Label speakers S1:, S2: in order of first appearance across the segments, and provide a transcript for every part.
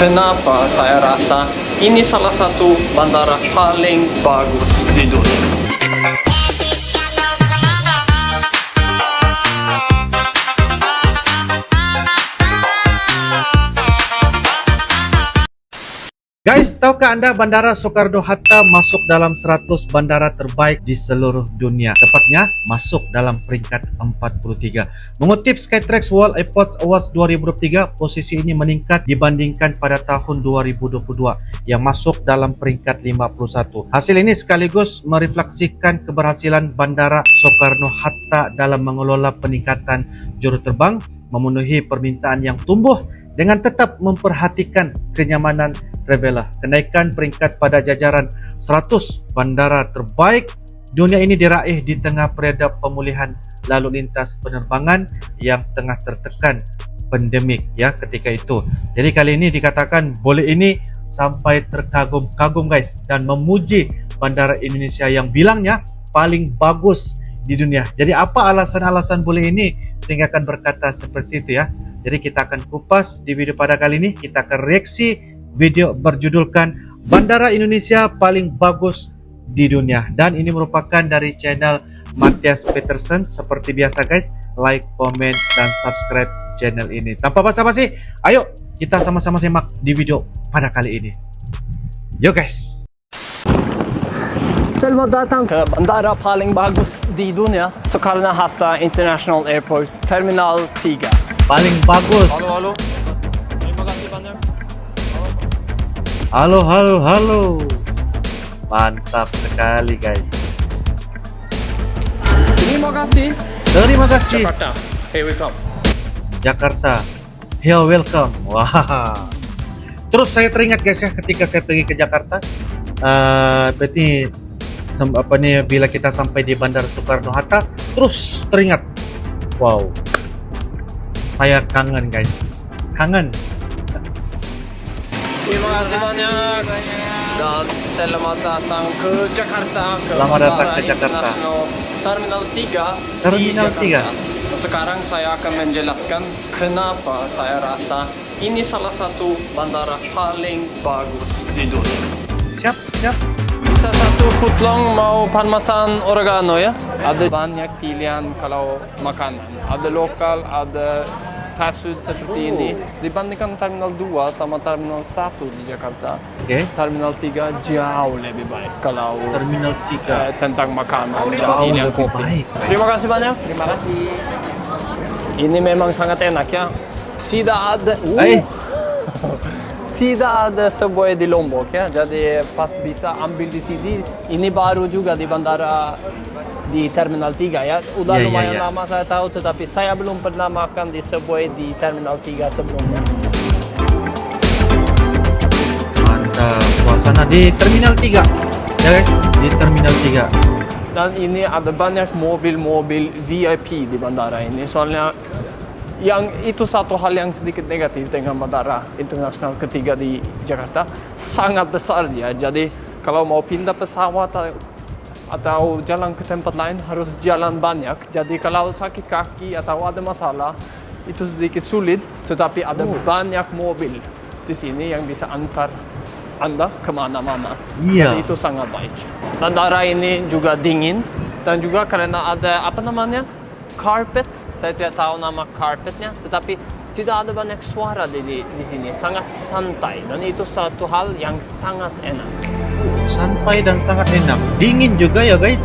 S1: Kenapa saya rasa ini salah satu bandara paling bagus di dunia?
S2: Guys, tahukah anda Bandara Soekarno-Hatta masuk dalam 100 bandara terbaik di seluruh dunia? Tepatnya, masuk dalam peringkat 43. Mengutip Skytrax World Airports Awards 2023, posisi ini meningkat dibandingkan pada tahun 2022 yang masuk dalam peringkat 51. Hasil ini sekaligus merefleksikan keberhasilan Bandara Soekarno-Hatta dalam mengelola peningkatan juruterbang, memenuhi permintaan yang tumbuh dengan tetap memperhatikan kenyamanan traveler. Kenaikan peringkat pada jajaran 100 bandara terbaik dunia ini diraih di tengah periode pemulihan lalu lintas penerbangan yang tengah tertekan pandemik ya ketika itu. Jadi kali ini dikatakan boleh ini sampai terkagum-kagum guys dan memuji bandara Indonesia yang bilangnya paling bagus di dunia. Jadi apa alasan-alasan boleh ini sehingga akan berkata seperti itu ya. Jadi kita akan kupas di video pada kali ini. Kita akan reaksi video berjudulkan Bandara Indonesia Paling Bagus di Dunia. Dan ini merupakan dari channel Matthias Petersen. Seperti biasa guys, like, komen, dan subscribe channel ini. Tanpa basa-basi, ayo kita sama-sama simak di video pada kali ini. Yo guys.
S1: Selamat datang ke bandara paling bagus di dunia, Soekarno-Hatta International Airport, Terminal 3.
S2: Paling bagus.
S1: Halo. Terima kasih banyak.
S2: Halo. Mantap sekali guys.
S1: Terima kasih.
S2: Terima kasih.
S1: Jakarta, here we come.
S2: Jakarta, here welcome. Wah. Terus saya teringat guys ya ketika saya pergi ke Jakarta. Berarti bila kita sampai di Bandara Soekarno-Hatta, terus teringat. Wow. Saya kangen guys. Kangen.
S1: Terima kasih banyak. Dan selamat datang ke Jakarta.
S2: Selamat datang ke Jakarta.
S1: Terminal 3.
S2: Terminal 3.
S1: Sekarang saya akan menjelaskan kenapa saya rasa ini salah satu bandara paling bagus di dunia.
S2: Siap.
S1: Bisa satu footlong mau parmesan oregano ya. Ada banyak pilihan kalau makanan. Ada lokal, ada fast food seperti ini. Dibandingkan Terminal 2 sama Terminal 1 di Jakarta, Terminal 3 jauh lebih baik kalau
S2: Terminal 3
S1: tentang makanan dan
S2: jauh
S1: pilihan
S2: lebih
S1: kopi.
S2: baik.
S1: Terima kasih banyak. Terima kasih. Ini memang sangat enak ya. Tidak ada tidak ada subway di Lombok ya. Jadi pas bisa ambil di sini. Ini baru juga di bandara di Terminal 3 ya. Udah lumayan lama saya tahu, tetapi saya belum pernah makan di subway di Terminal 3 sebelumnya.
S2: Mantap. Suasana di Terminal 3 ya guys, di Terminal 3.
S1: Dan ini ada banyak mobil-mobil VIP di bandara ini. Soalnya yang itu satu hal yang sedikit negatif dengan bandara internasional ketiga di Jakarta, sangat besar dia. Jadi kalau mau pindah pesawat atau jalan ke tempat lain harus jalan banyak. Jadi kalau sakit kaki atau ada masalah itu sedikit sulit, tetapi ada banyak mobil di sini yang bisa antar Anda kemana-mana.
S2: Iya.
S1: Jadi itu sangat baik. Bandara ini juga dingin dan juga karena ada carpet. Saya tidak tahu nama carpetnya, tetapi tidak ada banyak suara di sini. Sangat santai dan itu satu hal yang sangat enak.
S2: Santai dan sangat enak. Dingin juga ya guys.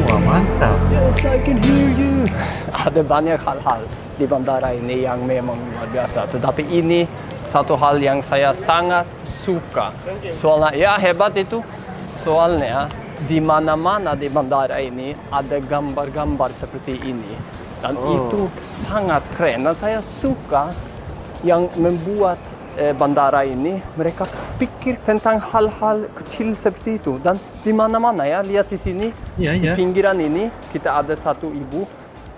S2: Wah mantap.
S1: Yes, I can hear you. Ada banyak hal-hal di bandara ini yang memang luar biasa. Tetapi ini satu hal yang saya sangat suka. Soalnya ya hebat itu. Soalnya di mana-mana di bandara ini ada gambar-gambar seperti ini. Dan itu sangat keren. Dan saya suka yang membuat bandara ini, mereka pikir tentang hal-hal kecil seperti itu. Dan di mana-mana ya, lihat di sini, di pinggiran ini, kita ada satu ibu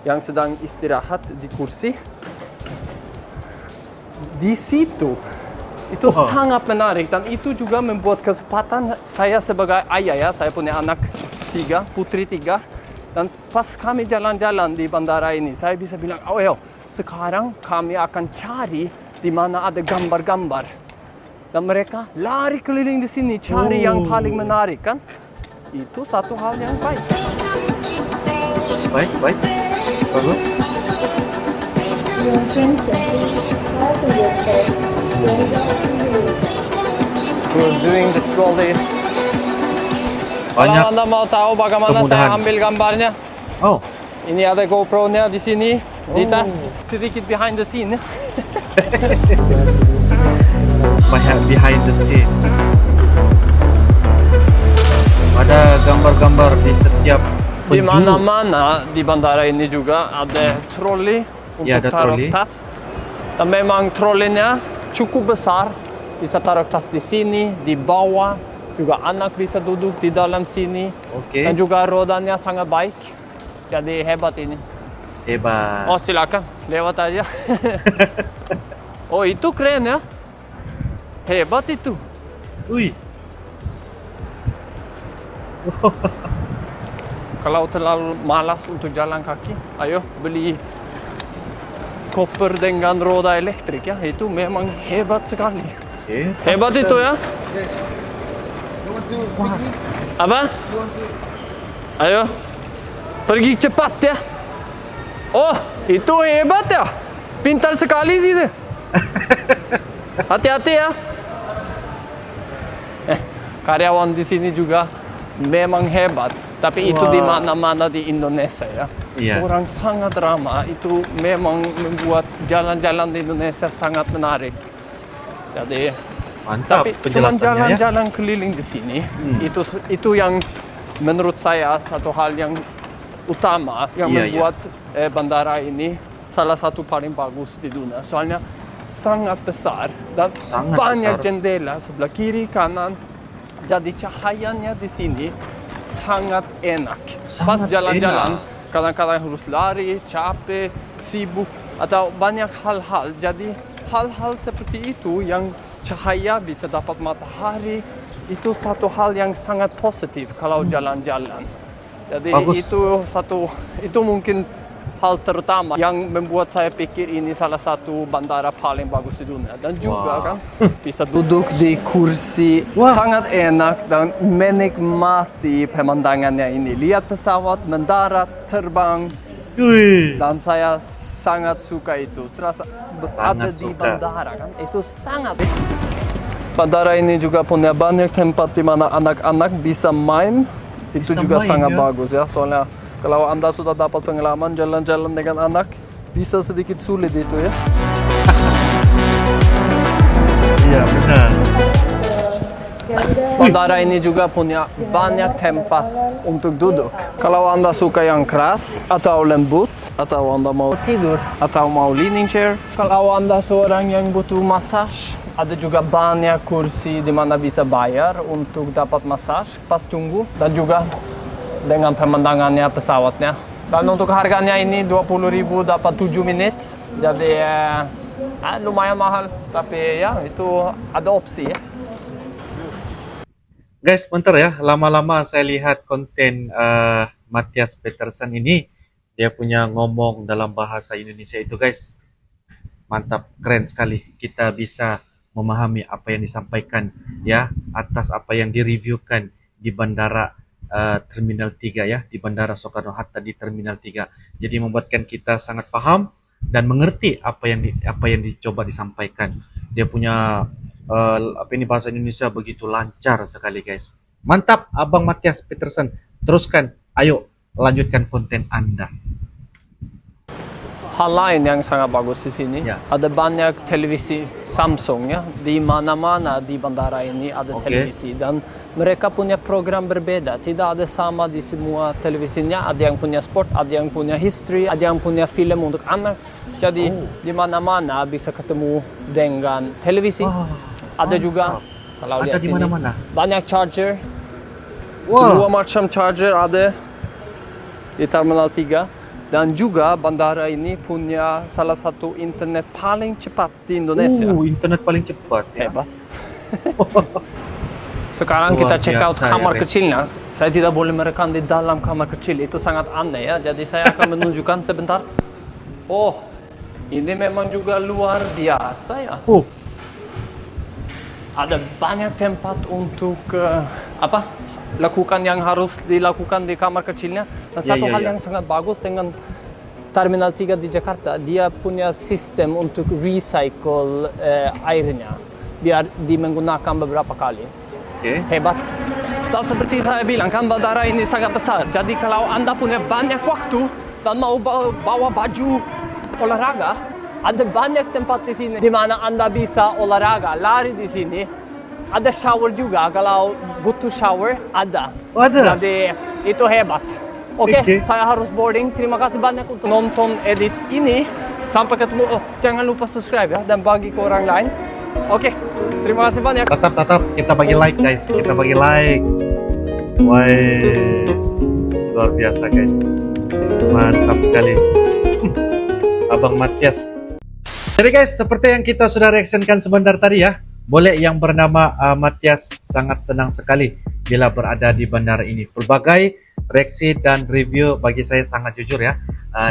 S1: yang sedang istirahat di kursi. Di situ, itu sangat menarik. Dan itu juga membuat kesempatan saya sebagai ayah ya, saya punya anak 3, putri 3. Dan pas kami jalan-jalan di bandara ini, saya bisa bilang, sekarang kami akan cari di mana ada gambar-gambar. Dan mereka lari keliling di sini, cari yang paling menarik kan. Itu satu hal yang baik.
S2: Baik, baik. Bagus.
S1: Who's doing the trolleys?
S2: Banyak
S1: Kalau Anda mau tahu bagaimana saya
S2: kemudahan.
S1: ambil gambarnya,
S2: Oh,
S1: ini ada GoPro-nya di sini, di tas, sedikit behind the scene.
S2: banyak behind the scene. Ada gambar-gambar di setiap
S1: Di
S2: penjuru.
S1: mana-mana di bandara ini juga ada troli untuk
S2: Ya, ada
S1: taruh
S2: troli.
S1: tas. Dan memang trolinya cukup besar, bisa taruh tas di sini, di bawah. Juga anak bisa duduk di dalam sini.
S2: Oke.
S1: Dan juga rodanya sangat baik. Jadi hebat ini.
S2: Hebat.
S1: Oh silakan, lewat aja. Oh itu keren ya. Hebat itu.
S2: Wih.
S1: Kalau terlalu malas untuk jalan kaki, ayo beli koper dengan roda elektrik ya. Itu memang hebat sekali. Hebat itu ya.
S2: Wah,
S1: Apa? Ayo. Pergi cepat ya. Oh, itu hebat ya. Pintar sekali sih itu. Hati-hati ya. Karyawan di sini juga memang hebat. Tapi itu
S2: Wah.
S1: di mana-mana di Indonesia ya.
S2: Iya.
S1: Orang sangat ramah. Itu memang membuat jalan-jalan di Indonesia sangat menarik. Jadi
S2: mantap
S1: tapi cuma
S2: penjelasannya ya.
S1: jalan-jalan keliling di sini, itu yang menurut saya satu hal yang utama yang
S2: Iya,
S1: membuat bandara ini salah satu paling bagus di dunia. Soalnya sangat besar dan
S2: Sangat
S1: banyak
S2: besar.
S1: jendela sebelah kiri kanan. Jadi cahayanya di sini sangat enak. Pas
S2: Sangat
S1: jalan-jalan,
S2: enak.
S1: kadang-kadang harus lari, capek, sibuk atau banyak hal-hal. Jadi hal-hal seperti itu yang cahaya bisa dapat matahari itu satu hal yang sangat positif kalau jalan-jalan. Jadi
S2: Bagus.
S1: itu mungkin hal terutama yang membuat saya pikir ini salah satu bandara paling bagus di dunia. Dan juga
S2: Wah.
S1: kan bisa duduk di kursi
S2: Wah.
S1: sangat enak dan menikmati pemandangannya ini. Lihat pesawat mendarat, terbang,
S2: Wih.
S1: dan saya sangat suka itu. Terasa berada
S2: Sangat
S1: di
S2: suka.
S1: bandara kan. Itu sangat. Bandara ini juga punya banyak tempat di mana anak-anak bisa main. Itu
S2: Bisa
S1: juga
S2: main,
S1: sangat
S2: ya?
S1: bagus ya. Soalnya kalau Anda sudah dapat pengalaman jalan-jalan dengan anak, bisa sedikit sulit itu ya.
S2: Iya, benar.
S1: Bandara ini juga punya banyak tempat untuk duduk. Kalau Anda suka yang keras atau lembut, atau Anda mau tidur, atau mau leaning chair. Kalau Anda seorang yang butuh massage, ada juga banyak kursi di mana bisa bayar untuk dapat massage pas tunggu. Dan juga dengan pemandangannya pesawatnya. Dan untuk harganya ini 20.000 dapat 7 menit. Jadi lumayan mahal, tapi ya itu ada opsi ya.
S2: Guys, bentar ya. Lama-lama saya lihat konten Matthias Petersen ini. Dia punya ngomong dalam bahasa Indonesia itu, guys. Mantap, keren sekali. Kita bisa memahami apa yang disampaikan ya atas apa yang direviewkan di bandara Terminal 3 ya, di Bandara Soekarno-Hatta di Terminal 3. Jadi membuatkan kita sangat paham dan mengerti apa yang dicoba disampaikan. Dia punya apa ini bahasa Indonesia begitu lancar sekali, guys. Mantap, Abang Matthias Petersen. Teruskan, ayo lanjutkan konten Anda.
S1: Hal lain yang sangat bagus di sini,
S2: Ya.
S1: ada banyak televisi Samsung ya. Di mana-mana di bandara ini ada
S2: Oke.
S1: televisi dan mereka punya program berbeda. Tidak ada sama di semua televisinya. Ada yang punya sport, ada yang punya history, ada yang punya film untuk anak. Jadi di mana-mana bisa ketemu dengan televisi.
S2: Wah,
S1: Ada juga kalau
S2: Ada
S1: lihat
S2: di
S1: sini
S2: mana-mana.
S1: banyak charger.
S2: Wah.
S1: Semua macam charger ada di Terminal 3. Dan juga bandara ini punya salah satu internet paling cepat di Indonesia.
S2: Internet paling cepat ya.
S1: Hebat. Sekarang
S2: Luar
S1: kita check out
S2: biasa ya,
S1: kamar
S2: guys.
S1: kecilnya. Saya tidak boleh merekam di dalam kamar kecil. Itu sangat aneh ya. Jadi saya akan menunjukkan sebentar. Oh, Ini memang juga luar biasa ya. Ada banyak tempat untuk lakukan yang harus dilakukan di kamar kecilnya. Dan satu hal yang sangat bagus dengan Terminal 3 di Jakarta, dia punya sistem untuk recycle airnya biar dimenggunakan beberapa kali. Hebat. Dan seperti saya bilang kan, bandara ini sangat besar. Jadi kalau Anda punya banyak waktu dan mau bawa baju olahraga, ada banyak tempat di sini di mana Anda bisa olahraga, lari di sini. Ada shower juga, kalau butuh shower ada.
S2: Ada.
S1: Jadi itu hebat. Oke, saya harus boarding. Terima kasih banyak untuk nonton edit ini. Sampai ketemu. Jangan lupa subscribe ya dan bagi ke orang lain. Oke, terima kasih banyak.
S2: Tetap kita bagi like guys, kita bagi like. Wah, luar biasa guys, mantap sekali. Abang Matias. Jadi guys, seperti yang kita sudah reactionkan sebentar tadi ya, Boleh yang bernama Matias sangat senang sekali bila berada di bandara ini. Berbagai reaksi dan review bagi saya sangat jujur ya,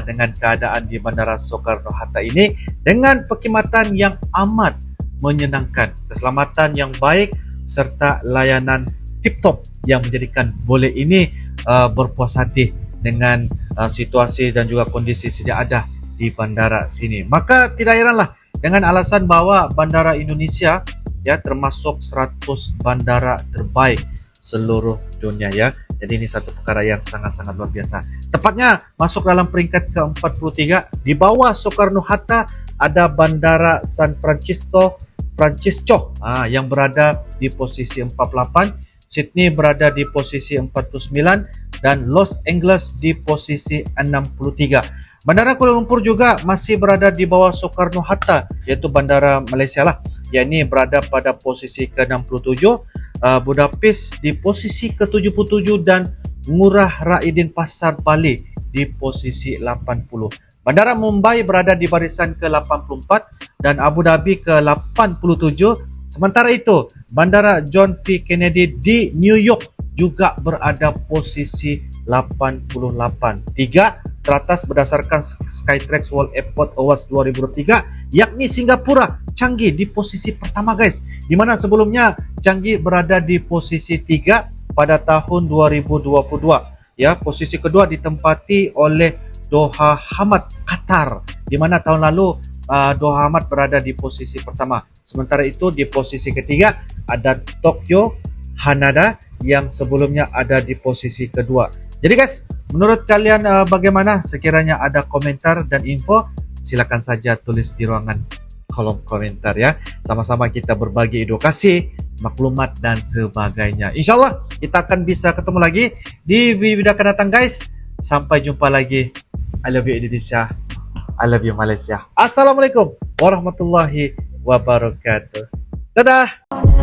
S2: dengan keadaan di Bandara Soekarno-Hatta ini, dengan perkhidmatan yang amat menyenangkan, keselamatan yang baik, serta layanan tip-top yang menjadikan boleh ini berpuas hati dengan situasi dan juga kondisi sedia ada di bandara sini. Maka tidak heranlah dengan alasan bahwa bandara Indonesia ya termasuk 100 bandara terbaik seluruh dunia ya. Jadi ini satu perkara yang sangat-sangat luar biasa. Tepatnya masuk dalam peringkat ke-43. Di bawah Soekarno-Hatta ada Bandara San Francisco yang berada di posisi 48, Sydney berada di posisi 49, dan Los Angeles di posisi 63. Bandara Kuala Lumpur juga masih berada di bawah Soekarno-Hatta, yaitu Bandara Malaysia lah, yakni berada pada posisi ke-67, Budapest di posisi ke-77, dan Ngurah Rai Din Pasar Bali di posisi 80. Bandara Mumbai berada di barisan ke-84 dan Abu Dhabi ke-87. Sementara itu, Bandara John F. Kennedy di New York juga berada posisi 88. 3 teratas berdasarkan Skytrax World Airport Awards 2023, yakni Singapura, Changi di posisi pertama guys. Di mana sebelumnya Changi berada di posisi 3 pada tahun 2022. Ya, posisi kedua ditempati oleh Doha Hamad, Qatar, di mana tahun lalu Doha Hamad berada di posisi pertama. Sementara itu di posisi ketiga ada Tokyo Haneda yang sebelumnya ada di posisi kedua. Jadi guys, menurut kalian bagaimana? Sekiranya ada komentar dan info, silakan saja tulis di ruangan kolom komentar ya. Sama-sama kita berbagi edukasi, maklumat dan sebagainya. InsyaAllah kita akan bisa ketemu lagi di video akan datang guys. Sampai jumpa lagi. I love you Indonesia. I love you Malaysia. Assalamualaikum warahmatullahi wabarakatuh. Dadah.